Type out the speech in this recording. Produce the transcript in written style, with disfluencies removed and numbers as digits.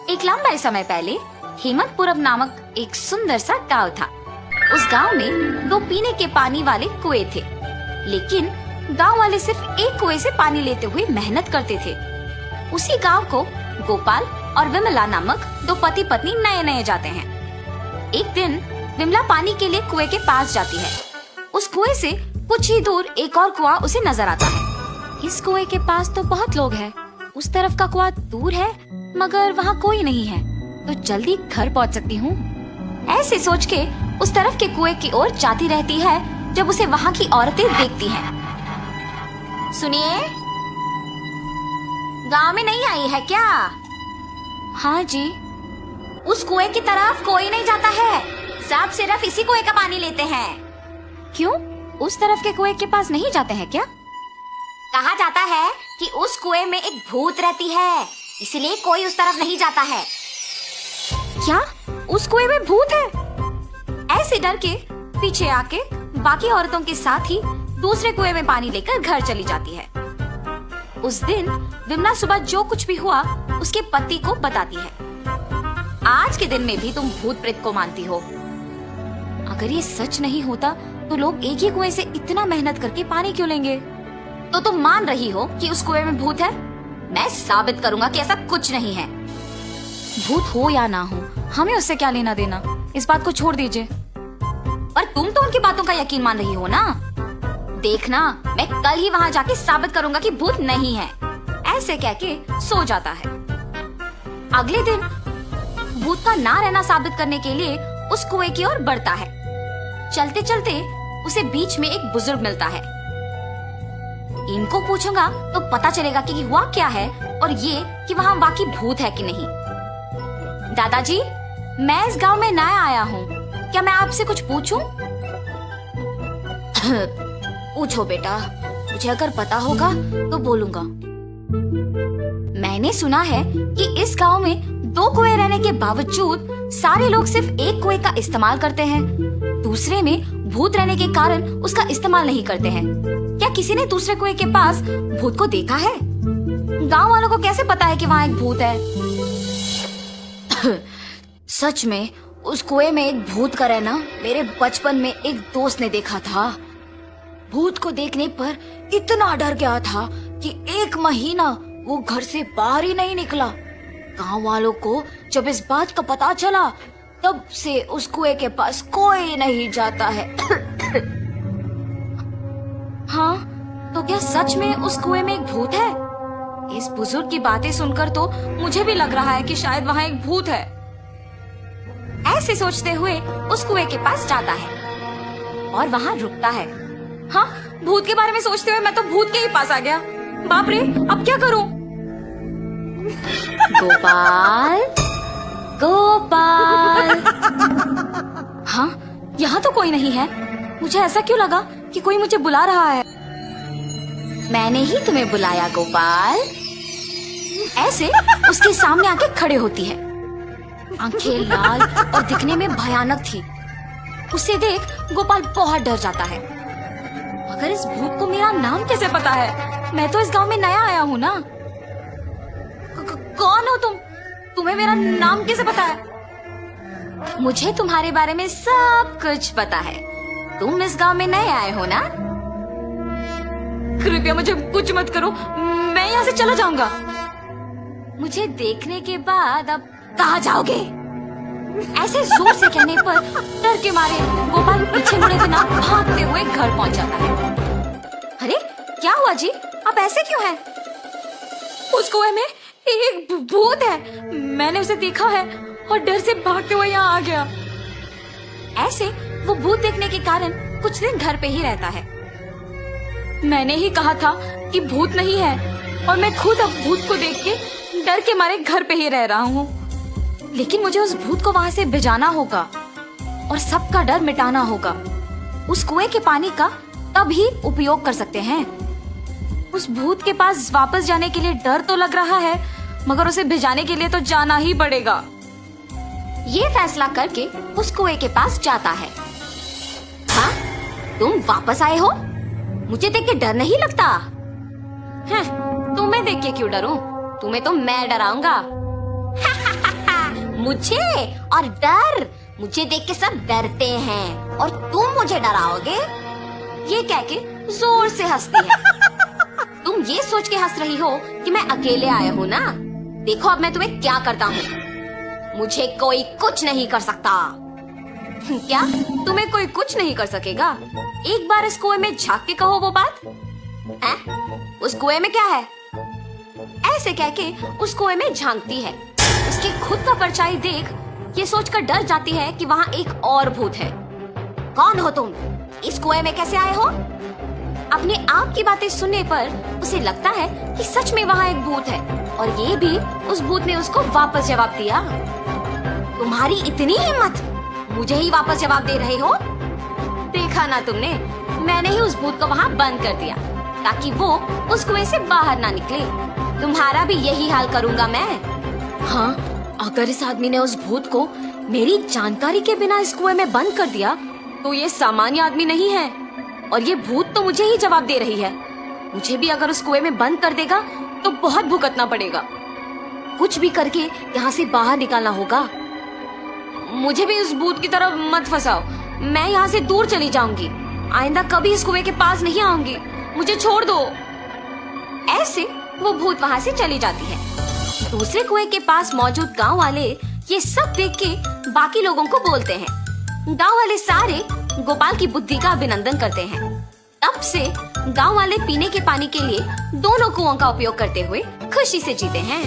एक लंबे समय पहले हेमंतपुरम नामक एक सुंदर सा गांव था। उस गांव में 2 पीने के पानी वाले कुएं थे, लेकिन गांव वाले सिर्फ एक कुएं से पानी लेते हुए मेहनत करते थे। उसी गांव को गोपाल और विमला नामक 2 पति पत्नी नए नए जाते हैं। एक दिन विमला पानी के लिए कुएं के पास जाती है। उस कुएं से कुछ ही दूर एक और कुआं उसे नजर आता है। इस कुएं के पास तो बहुत लोग हैं, उस तरफ का कुआं दूर है मगर वहाँ कोई नहीं है, तो जल्दी घर पहुँच सकती हूँ। ऐसे सोच के उस तरफ के कुएं की ओर जाती रहती है जब उसे वहाँ की औरतें देखती हैं। सुनिए, गांव में नहीं आई है क्या? हाँ जी। उस कुएं की तरफ कोई नहीं जाता है, सब सिर्फ इसी कुएं का पानी लेते हैं। क्यों, उस तरफ के कुएं के पास नहीं जाते हैं क्या? कहा जाता है कि उस कुएं में एक भूत रहती है, इसलिए कोई उस तरफ नहीं जाता है। क्या उस कुएं में भूत है? ऐसे डर के पीछे आके बाकी औरतों के साथ ही दूसरे कुएं में पानी लेकर घर चली जाती है। उस दिन विमला सुबह जो कुछ भी हुआ उसके पति को बताती है। आज के दिन में भी तुम भूत प्रेत को मानती हो। अगर ये सच नहीं होता तो लोग एक ही कुएं से इतना मेहनत करके पानी क्यों लेंगे? तो तुम मान रही हो कि उस कुएं में भूत है? मैं साबित करूंगा कि ऐसा कुछ नहीं है। भूत हो या ना हो, हमें उससे क्या लेना देना, इस बात को छोड़ दीजिए। पर तुम तो उनकी बातों का यकीन मान रही हो ना? देखना, मैं कल ही वहाँ जाके साबित करूंगा कि भूत नहीं है। ऐसे कह के सो जाता है। अगले दिन भूत का ना रहना साबित करने के लिए उस कुएं की ओर बढ़ता है। चलते चलते उसे बीच में एक बुजुर्ग मिलता है। इनको पूछूंगा तो पता चलेगा कि हुआ क्या है और ये कि वहाँ वाकई भूत है कि नहीं। दादाजी, मैं इस गांव में नया आया हूँ, क्या मैं आपसे कुछ पूछूं? पूछो बेटा, मुझे अगर पता होगा तो बोलूंगा। मैंने सुना है कि इस गांव में 2 कुएं रहने के बावजूद सारे लोग सिर्फ एक कुएं का इस्तेमाल करते हैं, दूसरे में भूत रहने के कारण उसका इस्तेमाल नहीं करते हैं। क्या किसी ने दूसरे कुएं के पास भूत को देखा है? गांव वालों को कैसे पता है कि वहाँ एक भूत है? सच में उस कुएं में एक भूत का रहना मेरे बचपन में एक दोस्त ने देखा था। भूत को देखने पर इतना डर गया था कि 1 महीना वो घर से बाहर ही नहीं निकला। गांव वालों को जब इस बात का पता चला तब से उस कुएं के पास कोई नहीं जाता है। हाँ, तो क्या सच में उस कुएं में एक भूत है? इस बुजुर्ग की बातें सुनकर तो मुझे भी लग रहा है कि शायद वहाँ एक भूत है। ऐसे सोचते हुए उस कुएं के पास जाता है और वहाँ रुकता है। हाँ, भूत के बारे में सोचते हुए मैं तो भूत के ही पास आ गया। बाप रे, अब क्या करूं? गोपाल, गोपाल। हाँ, यहाँ तो कोई नहीं है। मुझे ऐसा क्यों लगा कि कोई मुझे बुला रहा है? मैंने ही तुम्हें बुलाया गोपाल। ऐसे उसके सामने आके खड़े होती है। आंखें लाल और दिखने में भयानक थी। उसे देख गोपाल बहुत डर जाता है। मगर इस भूत को मेरा नाम कैसे पता है? मैं तो इस गांव में नया आया हूँ ना। कौन हो तुम? तुम्हें मेरा नाम कैसे पता है? मुझे तुम्हारे बारे में सब कुछ पता है। तुम इस गांव में नए आए हो ना? कृपया मुझे कुछ मत करो, मैं यहाँ से चला जाऊंगा। मुझे देखने के बाद अब कहाँ जाओगे? ऐसे जोर से कहने पर डर के मारे गोपाल पीछे मुड़े बिना भागते हुए घर पहुंच जाता है। अरे क्या हुआ जी, आप ऐसे क्यों हैं? उस कुएं में एक भूत है, मैंने उसे देखा है और डर से भागते हुए यहाँ आ गया। ऐसे वो भूत देखने के कारण कुछ दिन घर पे ही रहता है। मैंने ही कहा था कि भूत नहीं है और मैं खुद अब भूत को देख के डर के मारे घर पे ही रह रहा हूँ। लेकिन मुझे उस भूत को वहाँ से भिजाना होगा और सबका डर मिटाना होगा। उस कुएं के पानी का तब ही उपयोग कर सकते हैं। उस भूत के पास वापस जाने के लिए डर तो लग रहा है, मगर उसे भिजाने के लिए तो जाना ही पड़ेगा। ये फैसला करके उस कुएं के पास जाता है। हाँ, तुम वापस आए हो? मुझे देख के डर नहीं लगता? तुम्हें देख के क्यों डरूं? तुम्हें तो मैं डराऊंगा। मुझे और डर, मुझे देख के सब डरते हैं और तुम मुझे डराओगे? ये कह के जोर से हंसती है। तुम ये सोच के हंस रही हो कि मैं अकेले आया हूँ ना? देखो अब मैं तुम्हें क्या करता हूँ। मुझे कोई कुछ नहीं कर सकता। क्या तुम्हें कोई कुछ नहीं कर सकेगा? एक बार इस कुएं में झांक के कहो वो बात है? उस कुएं में क्या है? ऐसे कह के उस कुएं में झांकती है। उसके खुद का परछाई देख ये सोचकर डर जाती है कि वहाँ एक और भूत है। कौन हो तुम? इस कुएं में कैसे आए हो? अपने आप की बातें सुनने पर उसे लगता है कि सच में वहाँ एक भूत है और ये भी उस भूत ने उसको वापस जवाब दिया। तुम्हारी इतनी हिम्मत, मुझे ही वापस जवाब दे रहे हो? देखा ना तुमने, मैंने ही उस भूत को वहाँ बंद कर दिया ताकि वो उस कुएं से बाहर ना निकले। तुम्हारा भी यही हाल करूँगा मैं। हाँ, अगर इस आदमी ने उस भूत को मेरी जानकारी के बिना इस कुएं में बंद कर दिया तो ये सामान्य आदमी नहीं है और ये भूत तो मुझे ही जवाब दे रही है। मुझे भी अगर उस कुएं में बंद कर देगा तो बहुत भुगतना पड़ेगा। कुछ भी करके यहाँ से बाहर निकालना होगा। मुझे भी उस भूत की तरफ मत फंसाओ, मैं यहाँ से दूर चली जाऊंगी। आइंदा कभी इस कुएं के पास नहीं आऊंगी, मुझे छोड़ दो। ऐसे वो भूत वहाँ से चली जाती है। दूसरे कुएं के पास मौजूद गांव वाले ये सब देख के बाकी लोगों को बोलते हैं। गांव वाले सारे गोपाल की बुद्धि का अभिनंदन करते हैं। तब से गांव वाले पीने के पानी के लिए दोनों कुओं का उपयोग करते हुए खुशी से जीते हैं।